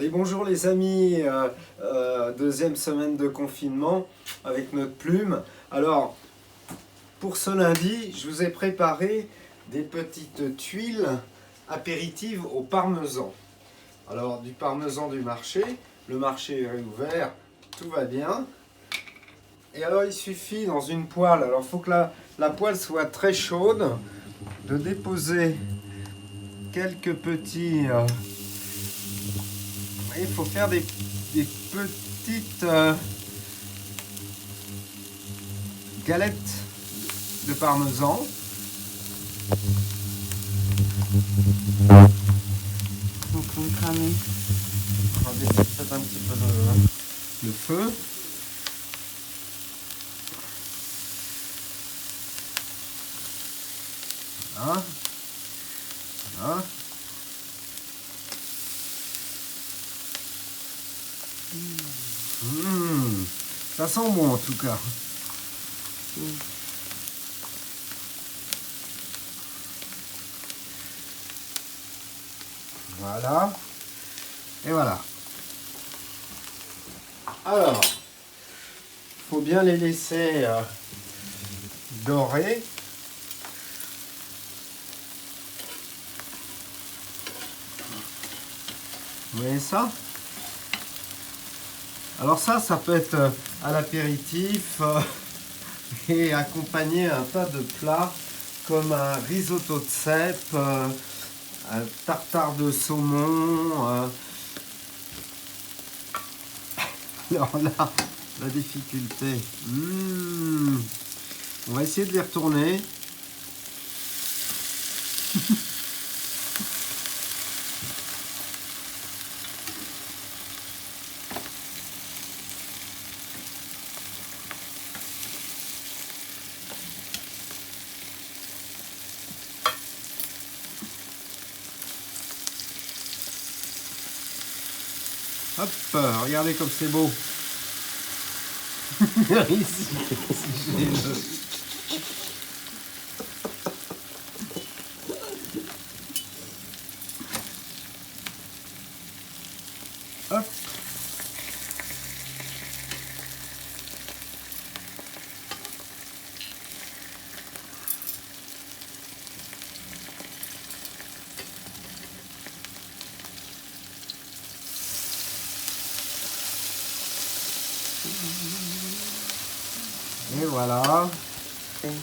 Allez, bonjour les amis, deuxième semaine de confinement avec notre plume. Alors, pour ce lundi, je vous ai préparé des petites tuiles apéritives au parmesan. Alors, du parmesan du marché, le marché est réouvert, tout va bien. Et alors, il suffit dans une poêle, alors il faut que la poêle soit très chaude, de déposer quelques petits... il faut faire des petites galettes de parmesan. Donc on va cramer. On va baisser peut-être un petit peu le feu. Hein? Hein? Ça sent bon en tout cas. Voilà. Et voilà. Alors, il faut bien les laisser dorer. Vous voyez ça? Alors ça peut être à l'apéritif et accompagner un tas de plats comme un risotto de cèpe, un tartare de saumon. Alors là, la difficulté. On va essayer de les retourner. Hop, regardez comme c'est beau. Ici, j'ai hop. Et voilà. Okay.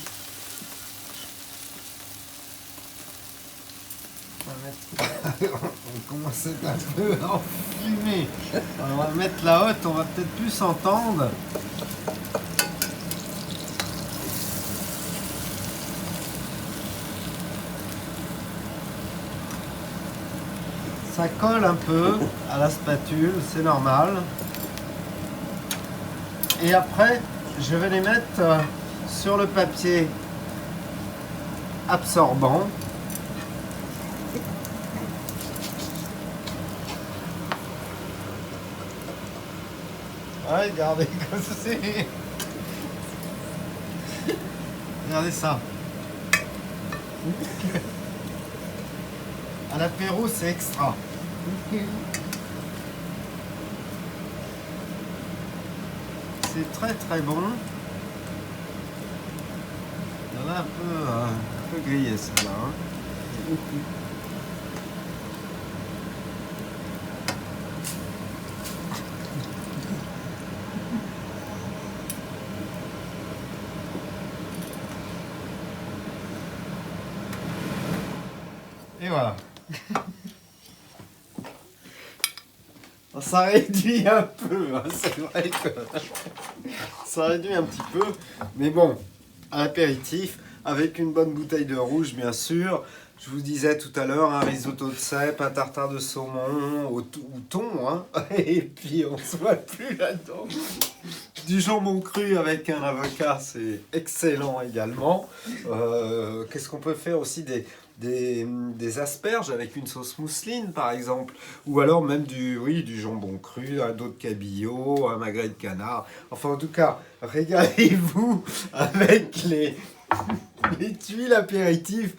On commence un peu à enfumer. On va mettre la haute, on va peut-être plus s'entendre. Ça colle un peu à la spatule, c'est normal. Et après, je vais les mettre sur le papier absorbant. Ah, regardez comme c'est. Regardez ça. À l'apéro, c'est extra. C'est très très bon. Il y en a un peu grillé celle-là. Hein. Et voilà. Ça réduit un peu, hein, c'est vrai que ça réduit un petit peu, mais bon, à l'apéritif, avec une bonne bouteille de rouge bien sûr. Je vous disais tout à l'heure, un risotto de cèpe, un tartare de saumon au thon, hein, et puis on se voit plus là-dedans. Du jambon cru avec un avocat, c'est excellent également. Qu'est-ce qu'on peut faire aussi des asperges avec une sauce mousseline par exemple, ou alors même du jambon cru, un dos de cabillaud, un magret de canard. Enfin en tout cas, régalez-vous avec les tuiles apéritives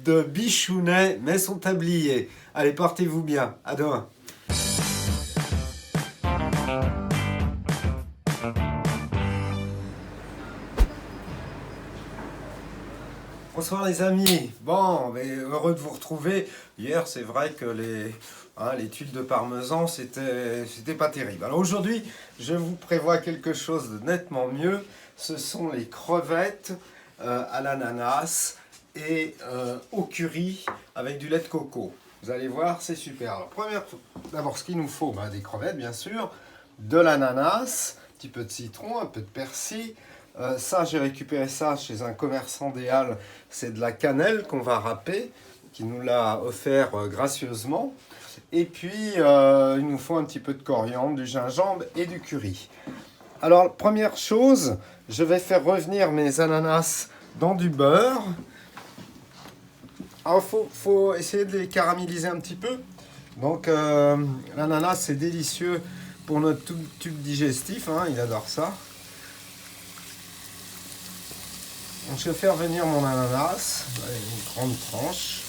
de Bichounet, mais son tablier. Allez, portez-vous bien. À demain. Bonsoir les amis. Bon, mais heureux de vous retrouver. Hier, c'est vrai que les tuiles de parmesan, c'était pas terrible. Alors aujourd'hui, je vous prévois quelque chose de nettement mieux. Ce sont les crevettes à l'ananas et au curry avec du lait de coco. Vous allez voir, c'est super. Alors d'abord, ce qu'il nous faut, des crevettes bien sûr, de l'ananas, un petit peu de citron, un peu de persil. Ça, j'ai récupéré ça chez un commerçant des Halles. C'est de la cannelle qu'on va râper, qui nous l'a offert gracieusement. Et puis, il nous faut un petit peu de coriandre, du gingembre et du curry. Alors, première chose, je vais faire revenir mes ananas dans du beurre. Alors, faut essayer de les caraméliser un petit peu. Donc, l'ananas, c'est délicieux pour notre tube digestif. Il adore ça. Donc, je vais faire venir mon ananas, une grande tranche.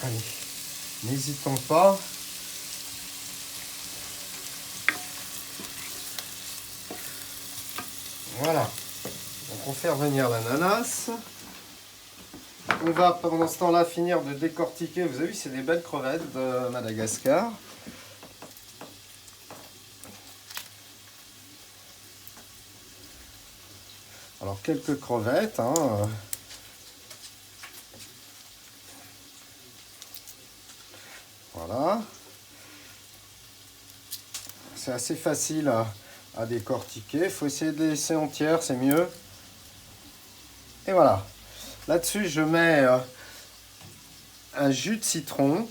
Allez, n'hésitons pas. Voilà. Donc, on fait revenir l'ananas. On va pendant ce temps-là finir de décortiquer. Vous avez vu, c'est des belles crevettes de Madagascar. Alors, quelques crevettes. Voilà. C'est assez facile à décortiquer. Il faut essayer de les laisser entières, c'est mieux. Et voilà. Là-dessus, je mets un jus de citron.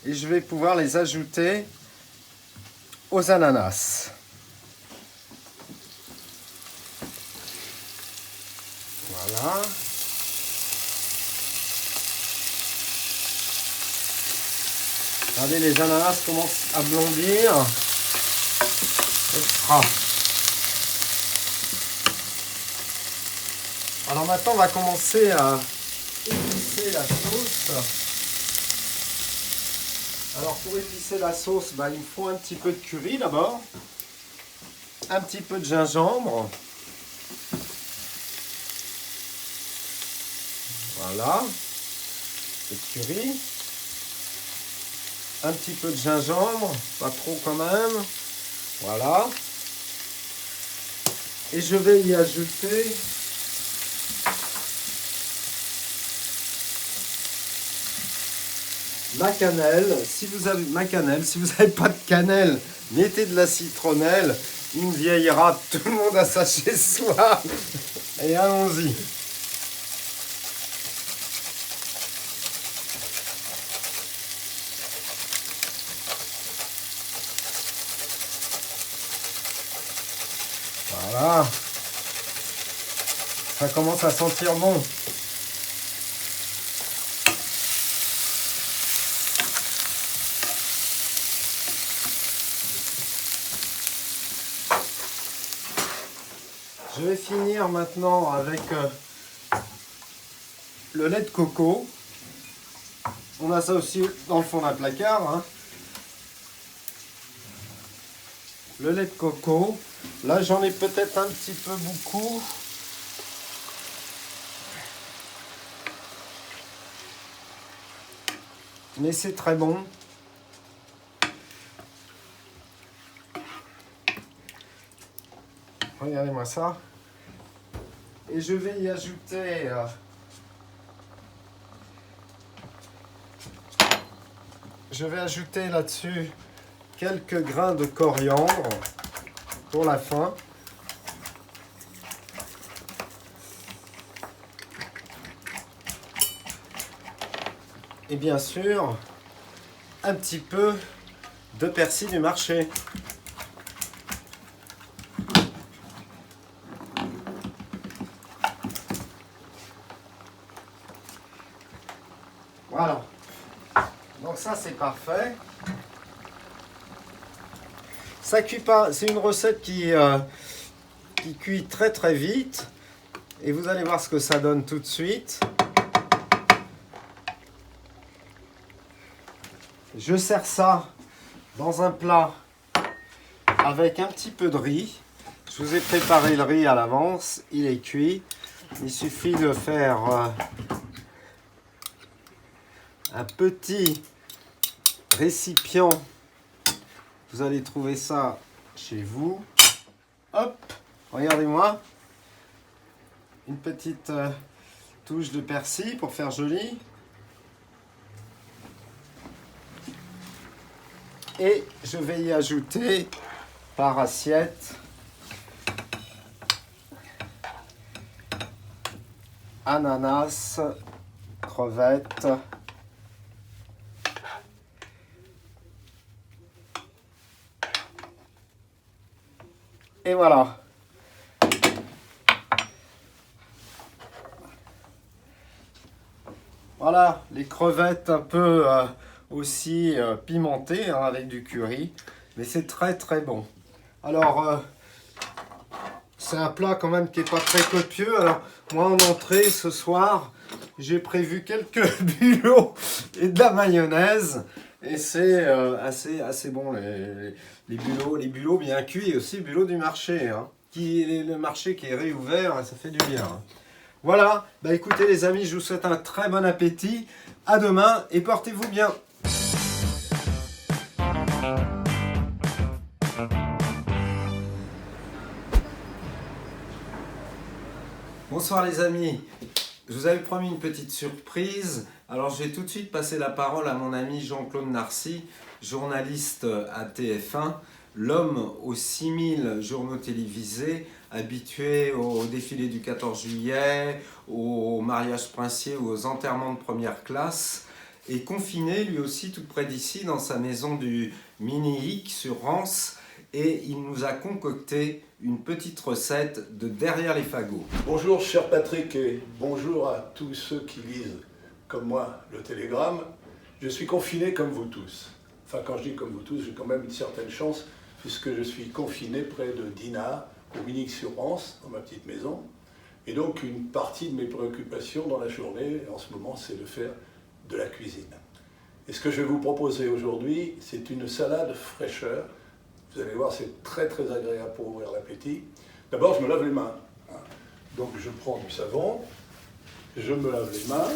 Et je vais pouvoir les ajouter aux ananas. Voilà. Regardez, les ananas commencent à blondir. Extra. Alors maintenant, on va commencer à épicer la sauce. Alors pour épicer la sauce, il me faut un petit peu de curry d'abord. Un petit peu de gingembre. Voilà, le curry, un petit peu de gingembre, pas trop quand même, voilà. Et je vais y ajouter ma cannelle. Si vous avez pas de cannelle, mettez de la citronnelle, une vieille rate, tout le monde a ça chez soi. Et allons-y. Voilà, ça commence à sentir bon. Je vais finir maintenant avec le lait de coco. On a ça aussi dans le fond d'un placard. Le lait de coco. Là, j'en ai peut-être un petit peu beaucoup. Mais c'est très bon. Regardez-moi ça. Et je vais y ajouter là-dessus quelques grains de coriandre pour la fin. Et bien sûr, un petit peu de persil du marché. Voilà. Donc ça, c'est parfait. Ça cuit pas. C'est une recette qui cuit très très vite. Et vous allez voir ce que ça donne tout de suite. Je sers ça dans un plat avec un petit peu de riz. Je vous ai préparé le riz à l'avance, il est cuit. Il suffit de faire un petit récipient. Vous allez trouver ça chez vous. Hop, regardez-moi. Une petite touche de persil pour faire joli. Et je vais y ajouter par assiette ananas, crevettes, et voilà. Voilà, les crevettes un peu aussi pimentées hein, avec du curry, mais c'est très très bon. Alors, c'est un plat quand même qui n'est pas très copieux. Alors, moi en entrée ce soir, j'ai prévu quelques bulots et de la mayonnaise. Et c'est assez bon, les bulots bien cuits et aussi les bulots du marché. Hein, le marché qui est réouvert, ça fait du bien. Hein. Voilà, bah écoutez les amis, je vous souhaite un très bon appétit. À demain et portez-vous bien. Bonsoir les amis, je vous avais promis une petite surprise, alors je vais tout de suite passer la parole à mon ami Jean-Claude Narcy, journaliste à TF1, l'homme aux 6000 journaux télévisés, habitué au défilé du 14 juillet, aux mariages princiers ou aux enterrements de première classe, et confiné lui aussi tout près d'ici dans sa maison du Mini-Hic sur Rance, et il nous a concocté une petite recette de derrière les fagots. Bonjour cher Patrick et bonjour à tous ceux qui lisent comme moi le Télégramme. Je suis confiné comme vous tous. Enfin quand je dis comme vous tous, j'ai quand même une certaine chance puisque je suis confiné près de Dinard, au Minic-sur-Rance, dans ma petite maison. Et donc une partie de mes préoccupations dans la journée en ce moment c'est de faire de la cuisine. Et ce que je vais vous proposer aujourd'hui c'est une salade fraîcheur. Vous allez voir, c'est très très agréable pour ouvrir l'appétit. D'abord, je me lave les mains. Donc, je prends du savon, je me lave les mains,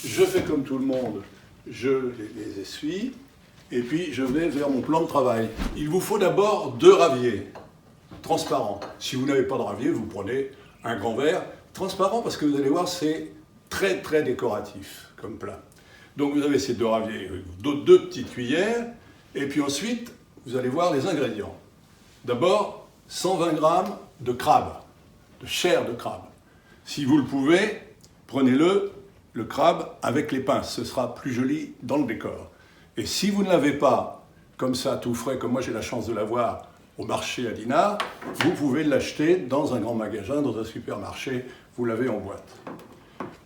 je fais comme tout le monde, je les essuie, et puis je vais vers mon plan de travail. Il vous faut d'abord 2 raviers transparents. Si vous n'avez pas de ravier, vous prenez un grand verre transparent, parce que vous allez voir, c'est très très décoratif comme plat. Donc, vous avez ces 2 raviers, 2 petites cuillères, et puis ensuite, vous allez voir les ingrédients. D'abord, 120 g de crabe, de chair de crabe. Si vous le pouvez, prenez-le, le crabe, avec les pinces. Ce sera plus joli dans le décor. Et si vous ne l'avez pas, comme ça, tout frais, comme moi j'ai la chance de l'avoir au marché à Dinard, vous pouvez l'acheter dans un grand magasin, dans un supermarché, vous l'avez en boîte.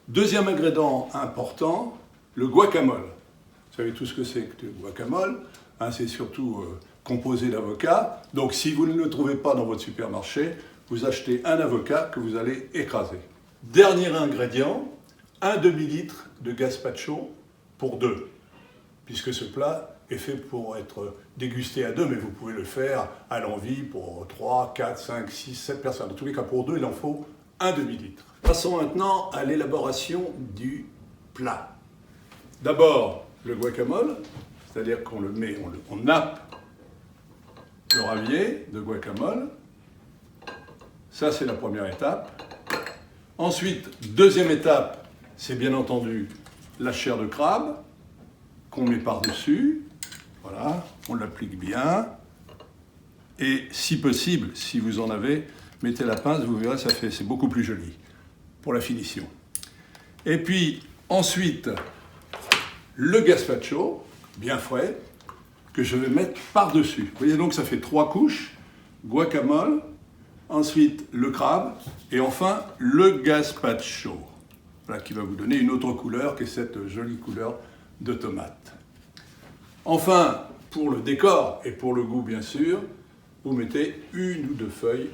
Deuxième ingrédient important, le guacamole. Vous savez tout ce que c'est que le guacamole. Hein, c'est surtout composé d'avocats. Donc si vous ne le trouvez pas dans votre supermarché, vous achetez un avocat que vous allez écraser. Dernier ingrédient, un demi-litre de gazpacho pour 2. Puisque ce plat est fait pour être dégusté à 2, mais vous pouvez le faire à l'envie pour 3, 4, 5, 6, 7 personnes. En tous les cas, pour 2, il en faut un demi-litre. Passons maintenant à l'élaboration du plat. D'abord, le guacamole. C'est-à-dire qu'on le met, on nappe le ravier de guacamole. Ça, c'est la première étape. Ensuite, deuxième étape, c'est bien entendu la chair de crabe qu'on met par-dessus. Voilà, on l'applique bien. Et si possible, si vous en avez, mettez la pince, vous verrez, c'est beaucoup plus joli pour la finition. Et puis, ensuite, le gazpacho, bien frais, que je vais mettre par-dessus. Vous voyez donc ça fait 3 couches, guacamole, ensuite le crabe, et enfin le gazpacho. Voilà, qui va vous donner une autre couleur que cette jolie couleur de tomate. Enfin, pour le décor et pour le goût bien sûr, vous mettez 1 ou 2 feuilles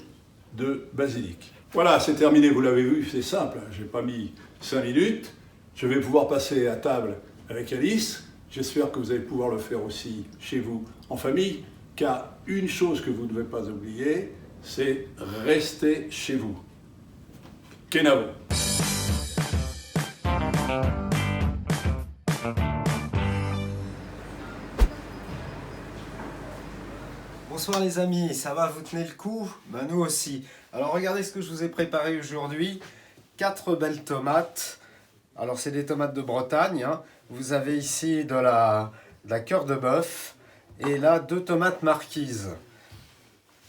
de basilic. Voilà, c'est terminé, vous l'avez vu, c'est simple, hein, j'ai pas mis 5 minutes. Je vais pouvoir passer à table avec Alice. J'espère que vous allez pouvoir le faire aussi chez vous en famille. car une chose que vous ne devez pas oublier, c'est rester chez vous. Kenavo. Bonsoir les amis, ça va, vous tenez le coup? Ben nous aussi. Alors regardez ce que je vous ai préparé aujourd'hui. 4 belles tomates. Alors c'est des tomates de Bretagne, hein. Vous avez ici de la cœur de bœuf et là 2 tomates marquises.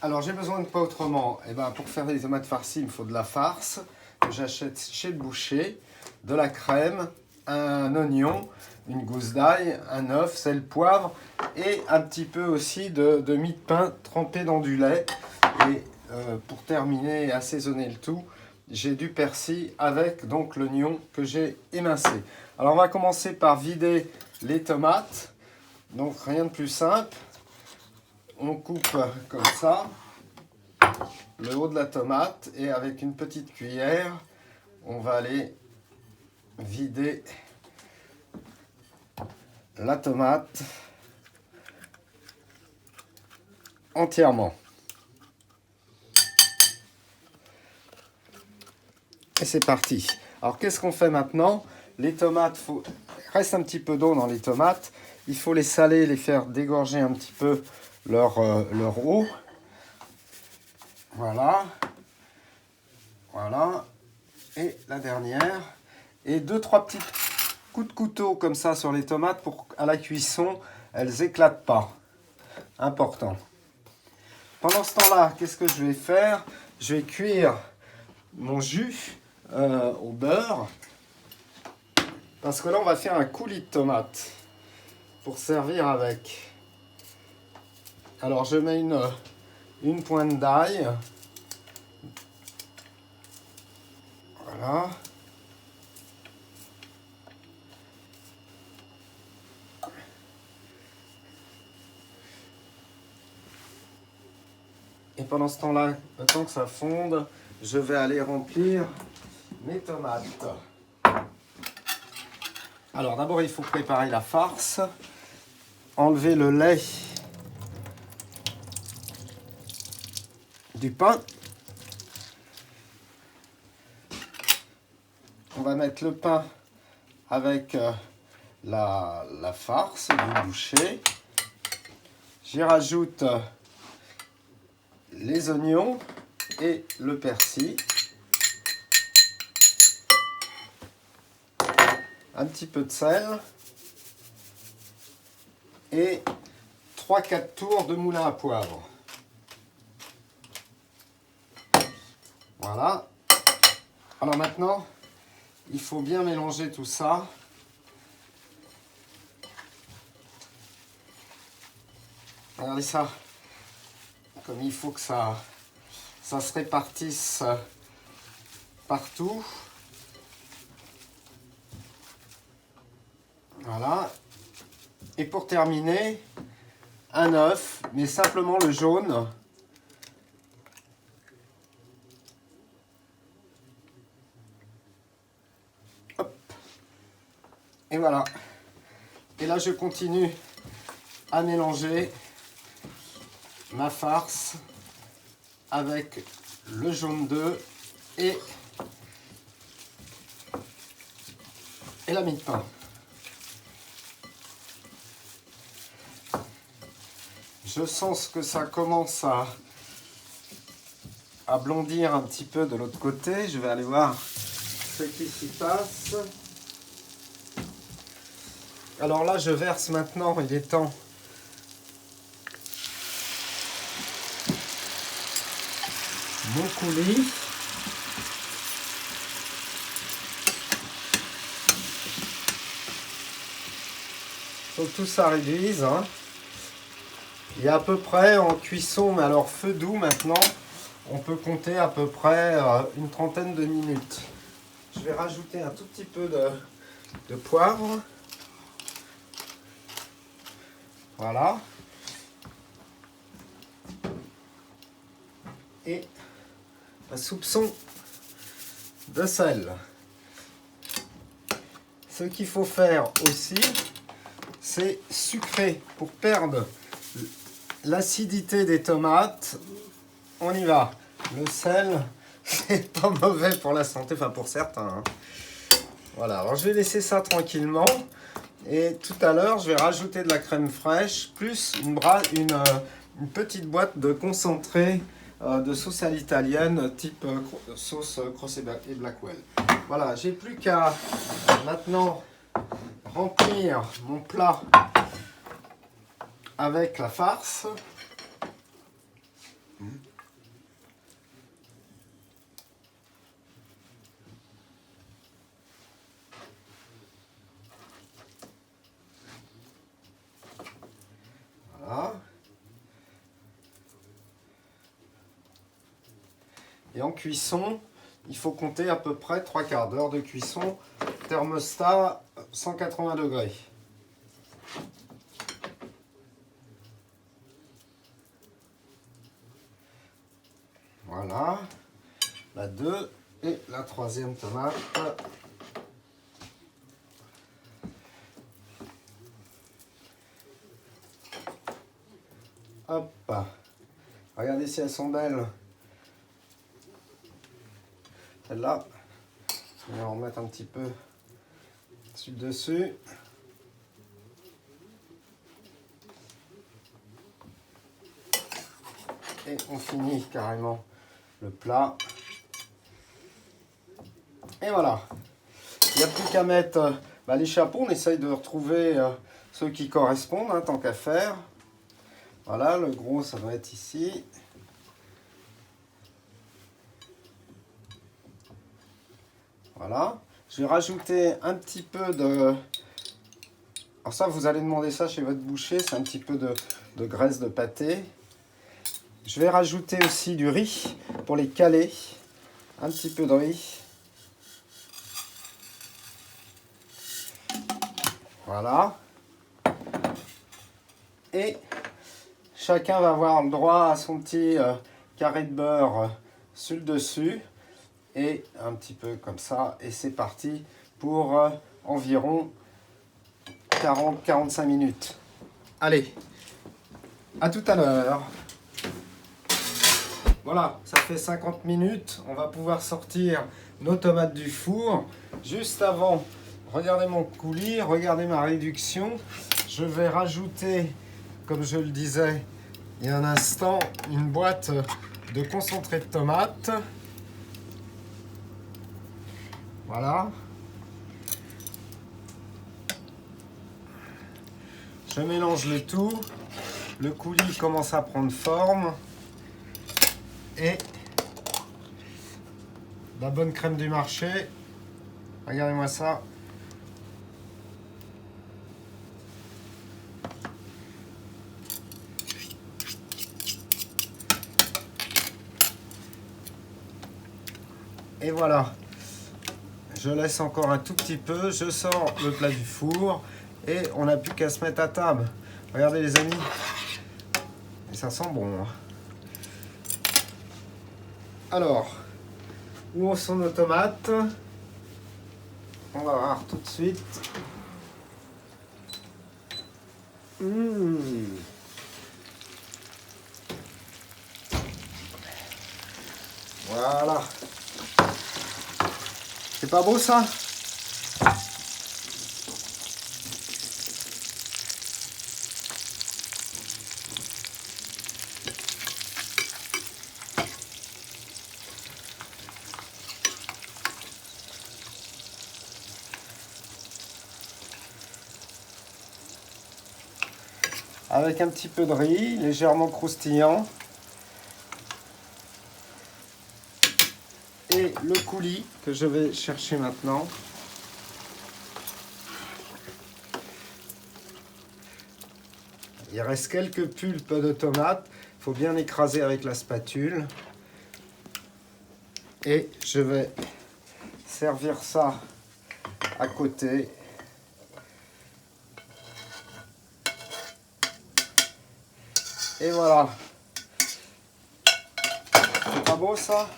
Alors j'ai besoin de pas autrement. Et ben, pour faire des tomates farcies, il me faut de la farce que j'achète chez le boucher, de la crème, un oignon, une gousse d'ail, un œuf, sel, poivre et un petit peu aussi de mie de pain trempé dans du lait. Et pour terminer et assaisonner le tout, j'ai du persil avec donc l'oignon que j'ai émincé. Alors on va commencer par vider les tomates. Donc rien de plus simple. On coupe comme ça le haut de la tomate et avec une petite cuillère, on va aller vider la tomate entièrement. Et c'est parti. Alors qu'est-ce qu'on fait maintenant? Les tomates, il reste un petit peu d'eau dans les tomates. Il faut les saler, les faire dégorger un petit peu leur eau. Voilà. Voilà. Et la dernière. Et 2-3 petits coups de couteau comme ça sur les tomates pour qu'à la cuisson, elles éclatent pas. Important. Pendant ce temps-là, qu'est-ce que je vais faire? Je vais cuire mon jus au beurre. Parce que là, on va faire un coulis de tomates pour servir avec. Alors, je mets une pointe d'ail. Voilà. Et pendant ce temps-là, le temps que ça fonde, je vais aller remplir mes tomates. Alors d'abord, il faut préparer la farce. Enlever le lait du pain. On va mettre le pain avec la farce du boucher. J'y rajoute les oignons et le persil. Un petit peu de sel. Et 3-4 tours de moulin à poivre. Voilà. Alors maintenant, il faut bien mélanger tout ça. Regardez ça. Comme il faut que ça se répartisse partout. Voilà. Et pour terminer, un œuf, mais simplement le jaune. Hop. Et voilà. Et là, je continue à mélanger ma farce avec le jaune d'œuf et la mie de pain. Je sens que ça commence à blondir un petit peu de l'autre côté. Je vais aller voir ce qui s'y passe. Alors là, je verse maintenant, il est temps mon coulis. Faut que tout ça réduise, hein. Il est à peu près en cuisson, mais alors feu doux maintenant, on peut compter à peu près une trentaine de minutes. Je vais rajouter un tout petit peu de poivre. Voilà. Et un soupçon de sel. Ce qu'il faut faire aussi, c'est sucrer pour perdre l'acidité des tomates. On y va. Le sel, c'est pas mauvais pour la santé, enfin pour certains. Hein. Voilà, alors je vais laisser ça tranquillement. Et tout à l'heure, je vais rajouter de la crème fraîche, plus une petite boîte de concentré de sauce à l'italienne, type sauce Croce et Blackwell. Voilà, j'ai plus qu'à maintenant remplir mon plat avec la farce. Voilà. Et en cuisson, il faut compter à peu près 3/4 d'heure de cuisson. Thermostat 180 degrés. Voilà. La 2 et la 3e tomate. Hop. Regardez si elles sont belles. Celle-là, on va en remettre un petit peu dessus. Et on finit carrément le plat. Et voilà. Il n'y a plus qu'à mettre les chapeaux. On essaye de retrouver ceux qui correspondent, hein, tant qu'à faire. Voilà, le gros, ça doit être ici. Voilà. Je vais rajouter un petit peu de... Alors ça, vous allez demander ça chez votre boucher. C'est un petit peu de graisse de pâté. Je vais rajouter aussi du riz pour les caler. Un petit peu de riz. Voilà. Et chacun va avoir le droit à son petit carré de beurre sur le dessus. Et un petit peu comme ça. Et c'est parti pour environ 40-45 minutes. Allez, à tout à l'heure. Voilà, ça fait 50 minutes. On va pouvoir sortir nos tomates du four. Juste avant, regardez mon coulis, regardez ma réduction. Je vais rajouter, comme je le disais il y a un instant, une boîte de concentré de tomates. Voilà. Je mélange le tout. Le coulis commence à prendre forme. Et la bonne crème du marché. Regardez-moi ça. Et voilà. Je laisse encore un tout petit peu. Je sors le plat du four. Et on n'a plus qu'à se mettre à table. Regardez les amis. Et ça sent bon. Hein. Alors, où sont nos tomates? On va voir tout de suite. Voilà. C'est pas beau ça? Avec un petit peu de riz, légèrement croustillant. Et le coulis que je vais chercher maintenant. Il reste quelques pulpes de tomates. Il faut bien écraser avec la spatule. Et je vais servir ça à côté. Et voilà. C'est pas beau ça?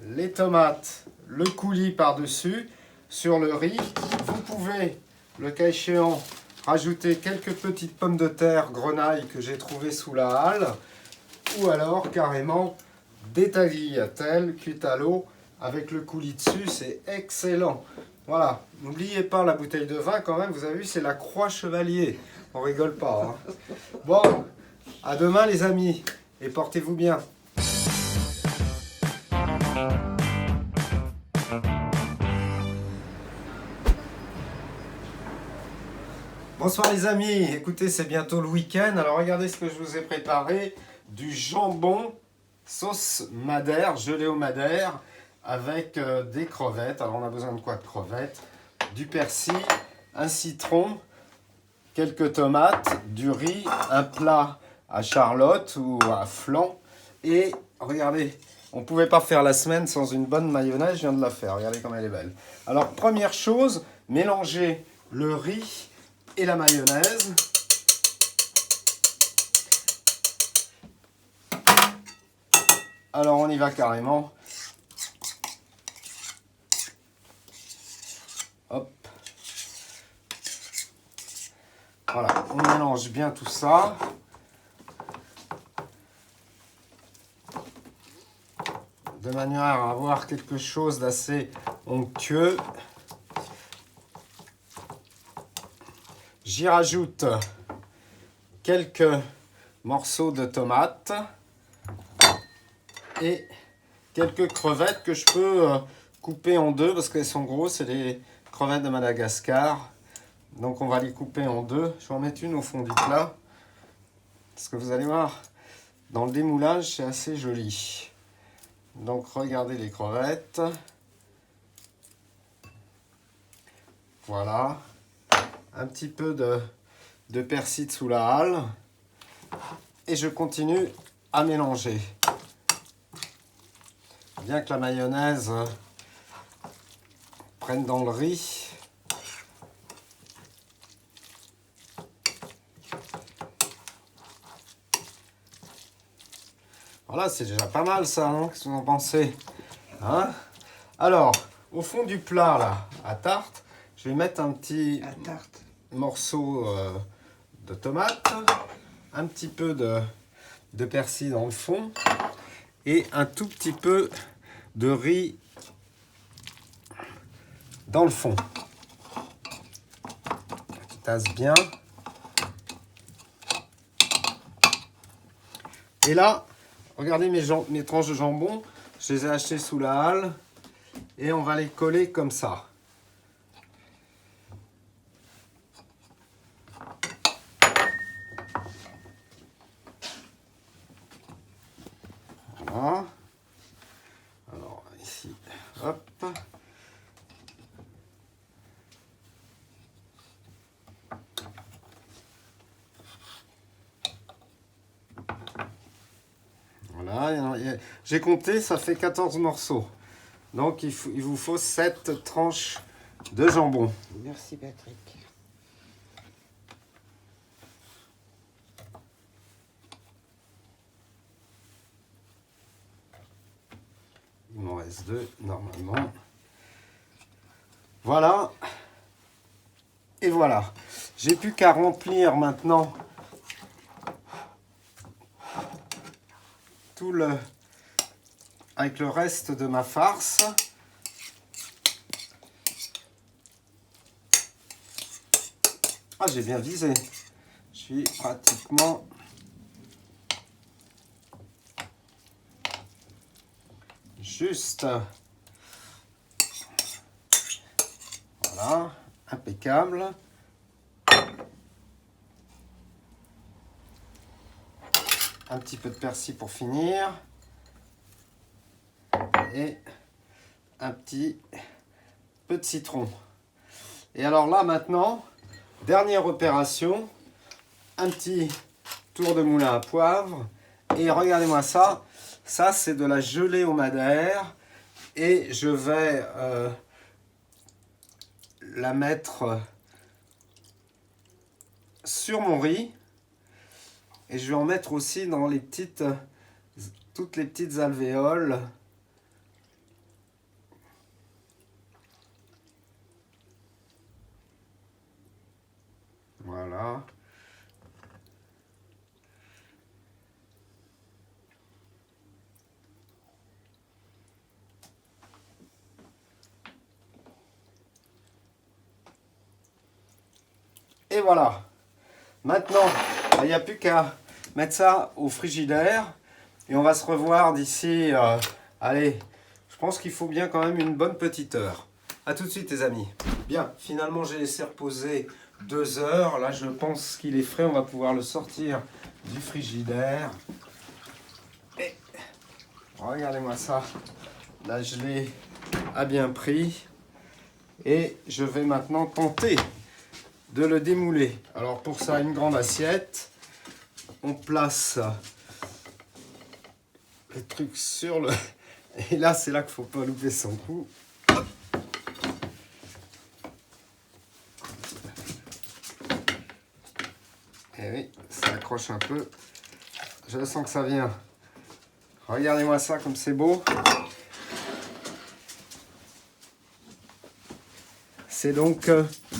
Les tomates, le coulis par-dessus, sur le riz. Vous pouvez, le cas échéant, rajouter quelques petites pommes de terre grenaille que j'ai trouvées sous la halle, ou alors carrément des tagliatelles cuites à l'eau avec le coulis dessus, c'est excellent. Voilà, n'oubliez pas la bouteille de vin quand même, vous avez vu, c'est la Croix Chevalier, on rigole pas. Hein. Bon, à demain les amis, et portez-vous bien. Bonsoir les amis, écoutez, c'est bientôt le week-end, alors regardez ce que je vous ai préparé, du jambon sauce madère, gelée au madère, avec des crevettes. Alors on a besoin de quoi de crevettes? Du persil, un citron, quelques tomates, du riz, un plat à charlotte ou à flan, et regardez, on ne pouvait pas faire la semaine sans une bonne mayonnaise, je viens de la faire, regardez comme elle est belle. Alors première chose, mélanger le riz et la mayonnaise. Alors on y va carrément. Hop. Voilà, on mélange bien tout ça. De manière à avoir quelque chose d'assez onctueux. J'y rajoute quelques morceaux de tomates et quelques crevettes que je peux couper en deux parce qu'elles sont grosses, c'est les crevettes de Madagascar. Donc on va les couper en deux. Je vais en mettre une au fond du plat parce que vous allez voir, dans le démoulage, c'est assez joli. Donc regardez les crevettes. Voilà. Un petit peu de persil sous la halle. Et je continue à mélanger. Bien que la mayonnaise prenne dans le riz. Voilà, c'est déjà pas mal ça, hein? Qu'est-ce que vous en pensez? Hein? Alors, au fond du plat, là, à tarte, je vais mettre un petit morceau de tomate, un petit peu de persil dans le fond et un tout petit peu de riz dans le fond. Tu tasses bien. Et là, regardez mes tranches de jambon, je les ai achetées sous la halle et on va les coller comme ça. Voilà. Alors ici, hop. Voilà, j'ai compté, ça fait 14 morceaux. Donc il vous faut 7 tranches de jambon. Merci Patrick. Il m'en reste 2 normalement. Voilà. Et voilà. J'ai plus qu'à remplir maintenant tout avec le reste de ma farce. Ah, j'ai bien visé. Je suis pratiquement juste. Voilà, impeccable. Un petit peu de persil pour finir. Et un petit peu de citron. Et alors là maintenant, dernière opération, un petit tour de moulin à poivre. Et regardez-moi ça, ça c'est de la gelée au madère. Et je vais la mettre sur mon riz. Et je vais en mettre aussi dans les toutes les petites alvéoles. Voilà. Et voilà. Maintenant, il n'y a plus qu'à mettre ça au frigidaire. Et on va se revoir d'ici, allez, je pense qu'il faut bien quand même une bonne petite heure. A tout de suite les amis. Bien, finalement j'ai laissé reposer 2 heures. Là je pense qu'il est frais, on va pouvoir le sortir du frigidaire. Et regardez-moi ça. La gelée a bien pris. Et je vais maintenant tenter de le démouler. Alors pour ça, une grande assiette. On place le truc sur le... Et là, c'est là qu'il ne faut pas louper son coup. Hop. Et oui, ça accroche un peu. Je sens que ça vient. Regardez-moi ça comme c'est beau. C'est donc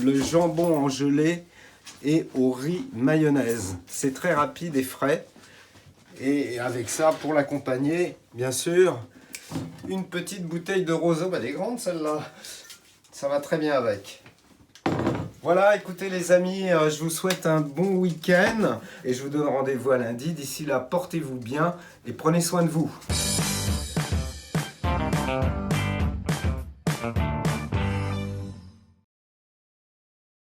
le jambon en gelée et au riz mayonnaise. C'est très rapide et frais. Et avec ça, pour l'accompagner, bien sûr, une petite bouteille de roseau. Elle est grande celle-là. Ça va très bien avec. Voilà, écoutez les amis, je vous souhaite un bon week-end. Et je vous donne rendez-vous à lundi. D'ici là, portez-vous bien et prenez soin de vous.